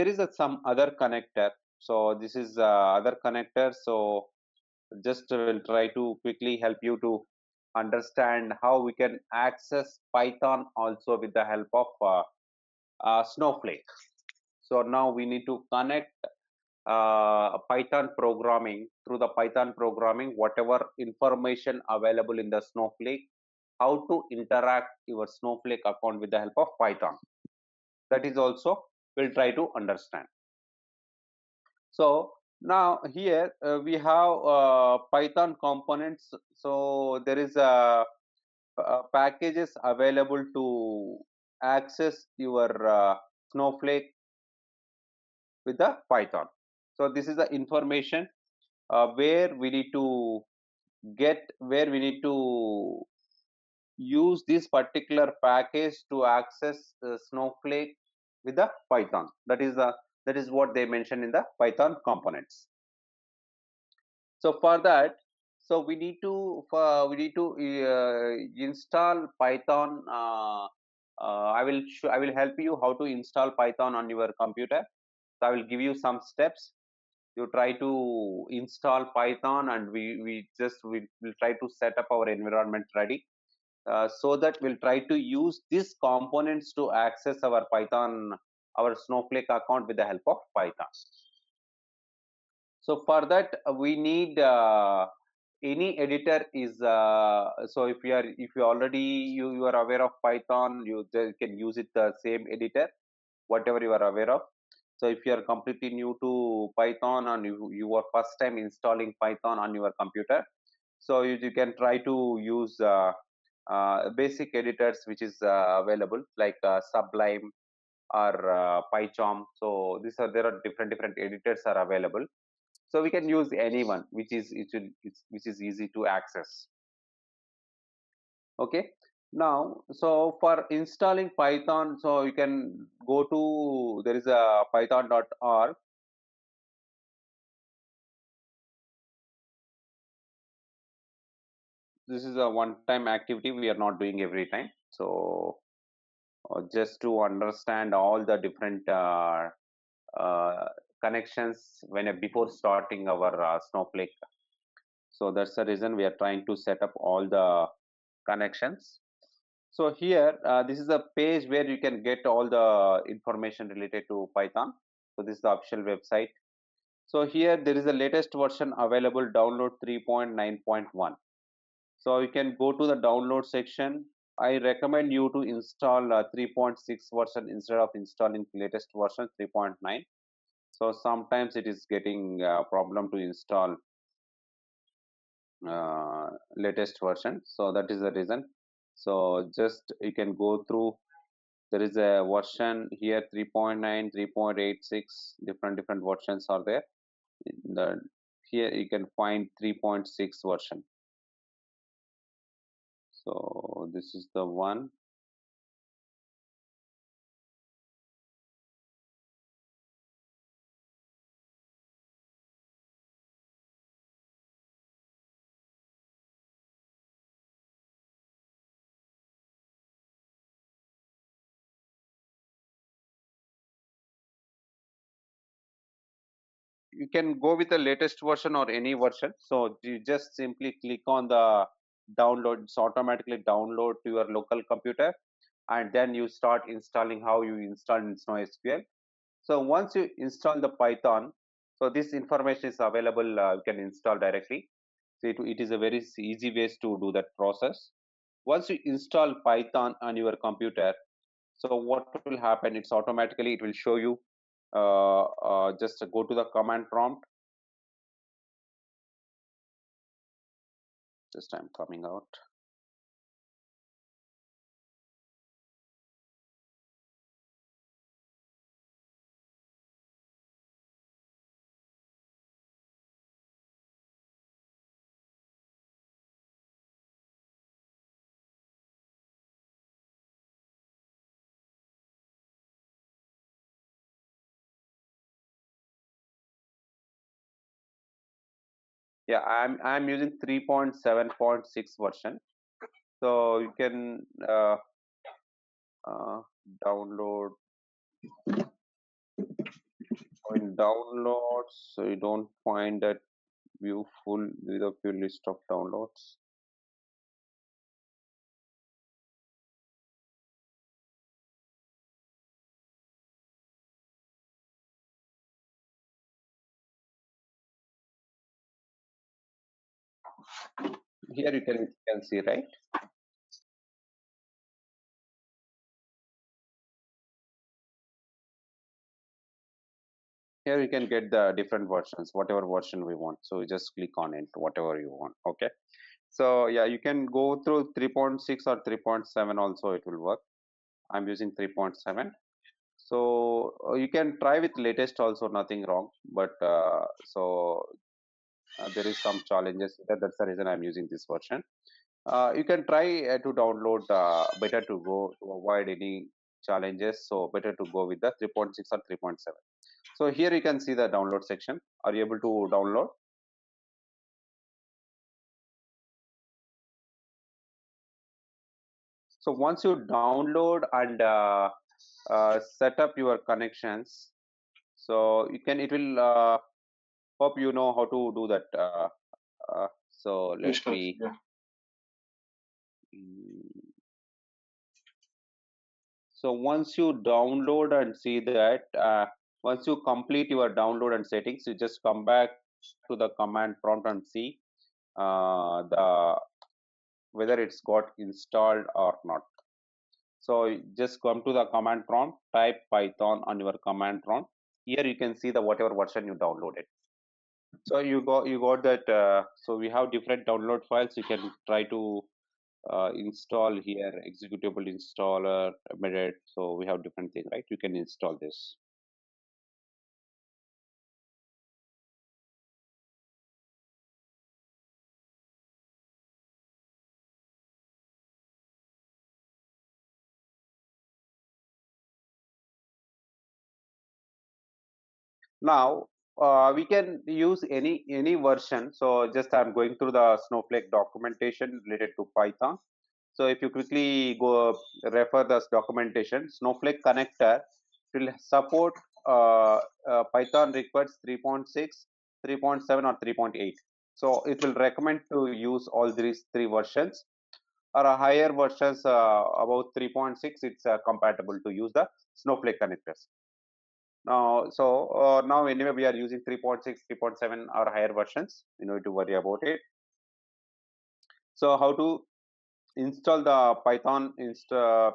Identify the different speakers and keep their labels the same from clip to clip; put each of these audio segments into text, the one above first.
Speaker 1: there is some other connector. So this is other connector. So just will try to quickly help you to understand how we can access Python also with the help of Snowflake. So now we need to connect Python programming. Through the Python programming, whatever information available in the Snowflake, how to interact your Snowflake account with the help of Python. That is also we'll try to understand. So now here we have Python components. So there is packages available to access your Snowflake with the Python. So this is the information where we need to where we need to use this particular package to access Snowflake with the Python. That is what they mentioned in the Python components. So for that, so we need to install Python. I will help you how to install Python on your computer. So I will give you some steps. You try to install Python, and we will try to set up our environment ready. So that we'll try to use these components to access our Python, our Snowflake account with the help of Python. So for that we need any editor is so if you already you are aware of Python, you can use it the same editor whatever you are aware of. So if you are completely new to Python and you are first time installing Python on your computer, so you can try to use basic editors which is available like Sublime or PyCharm. So there are different editors are available. So we can use anyone which is which is easy to access. Okay. Now, so for installing Python, so you can go to there is a python.org. This is a one-time activity we are not doing every time. So just to understand all the different uh, connections before starting our Snowflake. So that's the reason we are trying to set up all the connections. So here, this is a page where you can get all the information related to Python. So this is the official website. So here there is the latest version available, download 3.9.1. So you can go to the download section. I recommend you to install 3.6 version instead of installing latest version 3.9. So sometimes it is getting problem to install latest version. So that is the reason. So just you can go through. There is a version here 3.9, 3.86, different versions are there. Here you can find 3.6 version. So this is the one. You can go with the latest version or any version. So you just simply click on the download. It's automatically download to your local computer, and then you start installing how you install in SnowSQL. So once you install the Python, so this information is available. You can install directly. So it is a very easy ways to do that process. Once you install Python on your computer, so what will happen? It's automatically it will show you. Just go to the command prompt. Just I'm coming out. Yeah, I'm using 3.7.6 version. So you can uh, download In downloads, so you don't find that view full with a full list of downloads. Here you can see, right? Here you can get the different versions, whatever version we want. So you just click on it, whatever you want. Okay. So yeah, you can go through 3.6 or 3.7 also, it will work. I'm using 3.7. So you can try with latest also, nothing wrong. But there is some challenges with that. That's the reason I'm using this version. You can try to download, better to go to avoid any challenges. So better to go with the 3.6 or 3.7. So here you can see the download section. Are you able to download? So once you download and set up your connections, so you can, it will, hope you know how to do that. So let
Speaker 2: Yes, coach.
Speaker 1: me,
Speaker 2: Yeah.
Speaker 1: mm, so once you download and see that, once you complete your download and settings, you just come back to the command prompt and see the whether it's got installed or not. So just come to the command prompt, type Python on your command prompt. Here you can see the whatever version you downloaded. So you got that. So we have different download files. You can try to install here executable installer embedded. So we have different thing, right? You can install this. Now we can use any version. So just I'm going through the Snowflake documentation related to Python. So if you quickly go refer this documentation, Snowflake Connector will support Python requires 3.6, 3.7, or 3.8. So it will recommend to use all these three versions, or a higher versions about 3.6. It's compatible to use the Snowflake connectors. Now anyway we are using 3.6, 3.7 or higher versions. You don't need to worry about it. So how to install the Python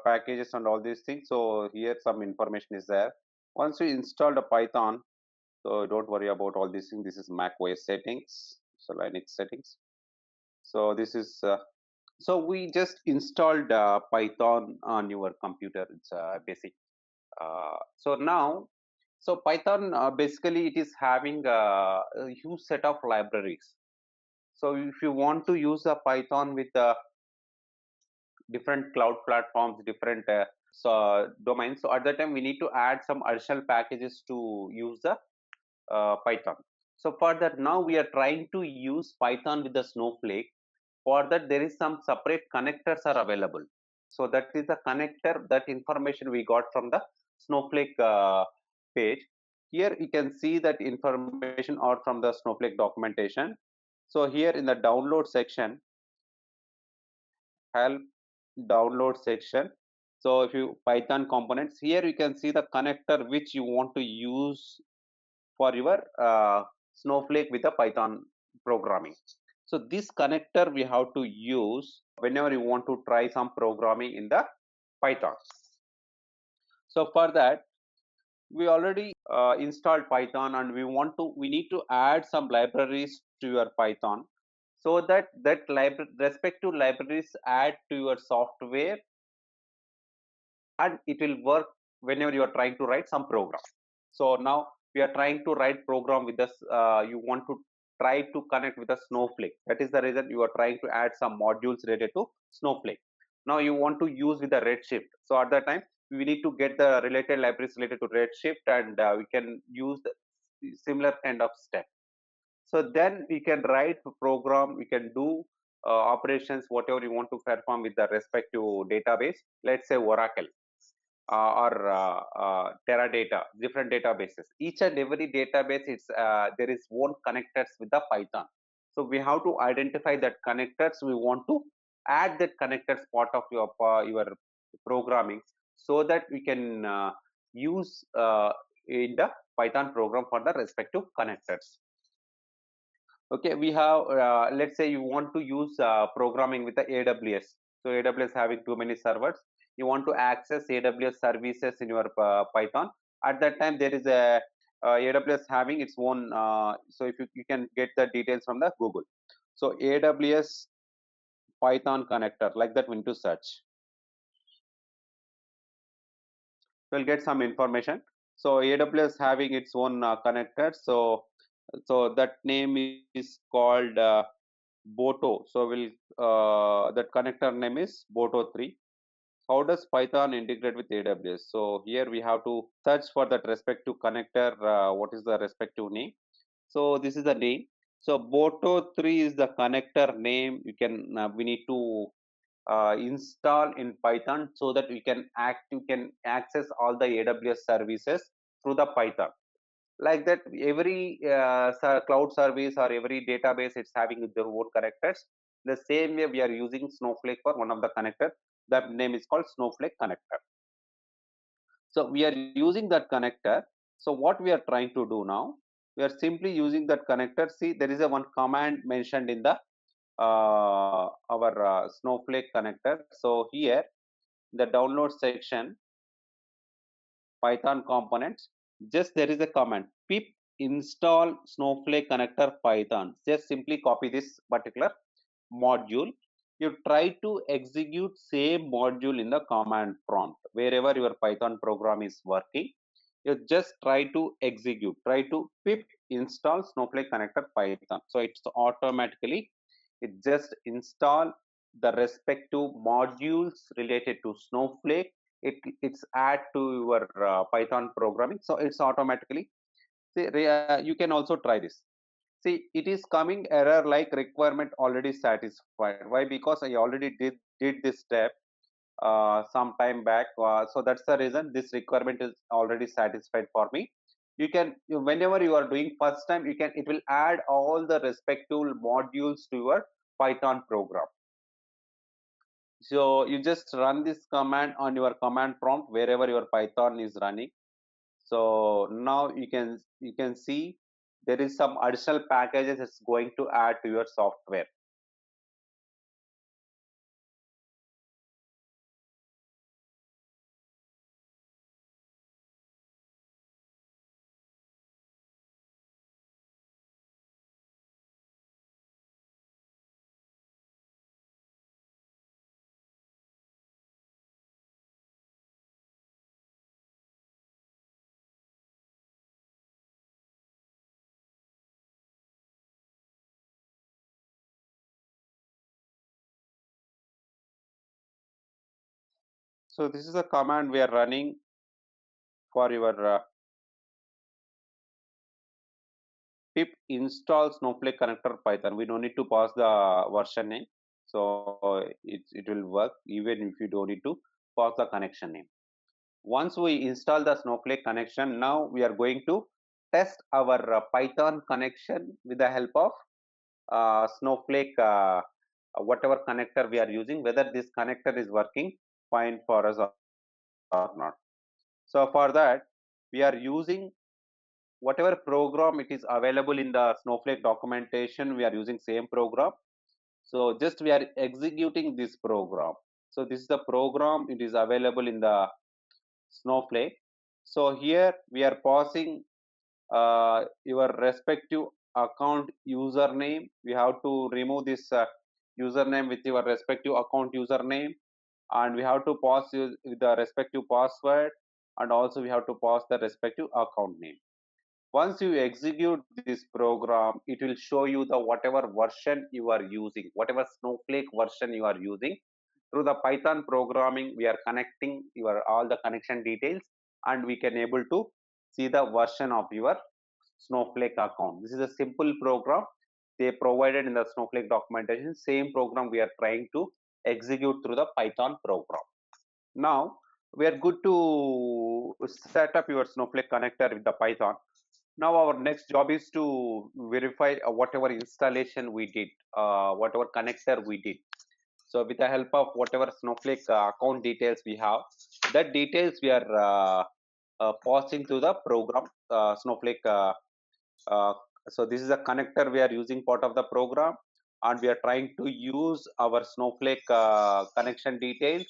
Speaker 1: packages and all these things. So here some information is there. Once you install the Python, so don't worry about all these things. This is Mac OS settings, so Linux settings. So this is so we just installed Python on your computer. It's basic. So now, so Python basically it is having a huge set of libraries. So if you want to use a Python with different cloud platforms, different domains. So at that time, we need to add some additional packages to use the Python. So for that, now we are trying to use Python with the Snowflake. For that, there is some separate connectors are available. So that is the connector, that information we got from the Snowflake page. Here you can see that information or from the Snowflake documentation. So here in the download section, help download section. So if you Python components, here you can see the connector which you want to use for your Snowflake with the Python programming. So this connector we have to use whenever you want to try some programming in the Python. So for that, we already installed Python, and we need to add some libraries to your Python, so that respective libraries add to your software, and it will work whenever you are trying to write some program. So now we are trying to write program with this. You want to try to connect with a Snowflake. That is the reason you are trying to add some modules related to Snowflake. Now you want to use with the Redshift. So at that time we need to get the related libraries related to Redshift, and we can use the similar kind of step. So then we can write a program. We can do operations, whatever you want to perform with the respective database. Let's say Oracle. or Teradata, different databases. Each and every database, it's there is one connectors with the Python. So we have to identify that connectors. We want to add that connectors part of your programming, so that we can use in the Python program for the respective connectors. Okay, we have let's say you want to use programming with the AWS. So AWS having too many servers, you want to access AWS services in your Python. At that time, there is a AWS having its own. So if you can get the details from the Google. So AWS Python connector, like that, we need to search. We'll get some information. So AWS having its own connector. So that name is called Boto. So we'll that connector name is Boto 3. How does Python integrate with AWS? So here we have to search for that respective connector. What is the respective name? So this is the name. So Boto 3 is the connector name. We need to install in Python, so that you can access all the AWS services through the Python. Like that, every cloud service or every database, it's having their own connectors. The same way we are using Snowflake for one of the connector. That name is called Snowflake Connector. So we are using that connector. So what we are trying to do now, we are simply using that connector. See, there is a one command mentioned in the our Snowflake connector. So here, the download section, Python components, just there is a command pip install Snowflake connector Python. Just simply copy this particular module. You try to execute same module in the command prompt wherever your Python program is working. You just try to execute, try to pip install Snowflake connector Python. So it's automatically, it just install the respective modules related to Snowflake. It's add to your Python programming. So it's automatically, see, you can also try this. See, it is coming error like requirement already satisfied. Why? Because I already did this step some time back. So that's the reason this requirement is already satisfied for me. Whenever you are doing first time, it will add all the respective modules to your Python program. So you just run this command on your command prompt wherever your Python is running. So now you can see there is some additional packages it's going to add to your software. So this is a command we are running for your pip install Snowflake connector Python. We don't need to pass the version name. So it will work even if you don't need to pass the connection name. Once we install the Snowflake connection, now we are going to test our Python connection with the help of Snowflake, whatever connector we are using, whether this connector is working fine for us or not. So for that, we are using whatever program it is available in the Snowflake documentation. We are using same program. So just we are executing this program. So this is the program. It is available in the Snowflake. So here we are passing your respective account username. We have to remove this username with your respective account username, and we have to pass with the respective password, and also we have to pass the respective account name. Once you execute this program, it will show you the whatever version you are using, whatever Snowflake version you are using. Through the Python programming, we are connecting your all the connection details, and we can able to see the version of your Snowflake account. This is a simple program they provided in the Snowflake documentation. Same program we are trying to execute through the Python program. Now we are good to set up your Snowflake connector with the Python. Now our next job is to verify whatever installation we did, whatever connector we did. So with the help of whatever Snowflake account details we have, that details we are passing to the program Snowflake. Uh, so this is a connector we are using part of the program, and we are trying to use our Snowflake connection details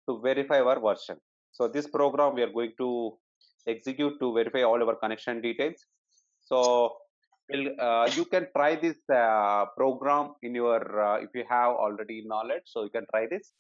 Speaker 1: to verify our version. So this program we are going to execute to verify all our connection details. So you can try this program in your if you have already knowledge. So you can try this.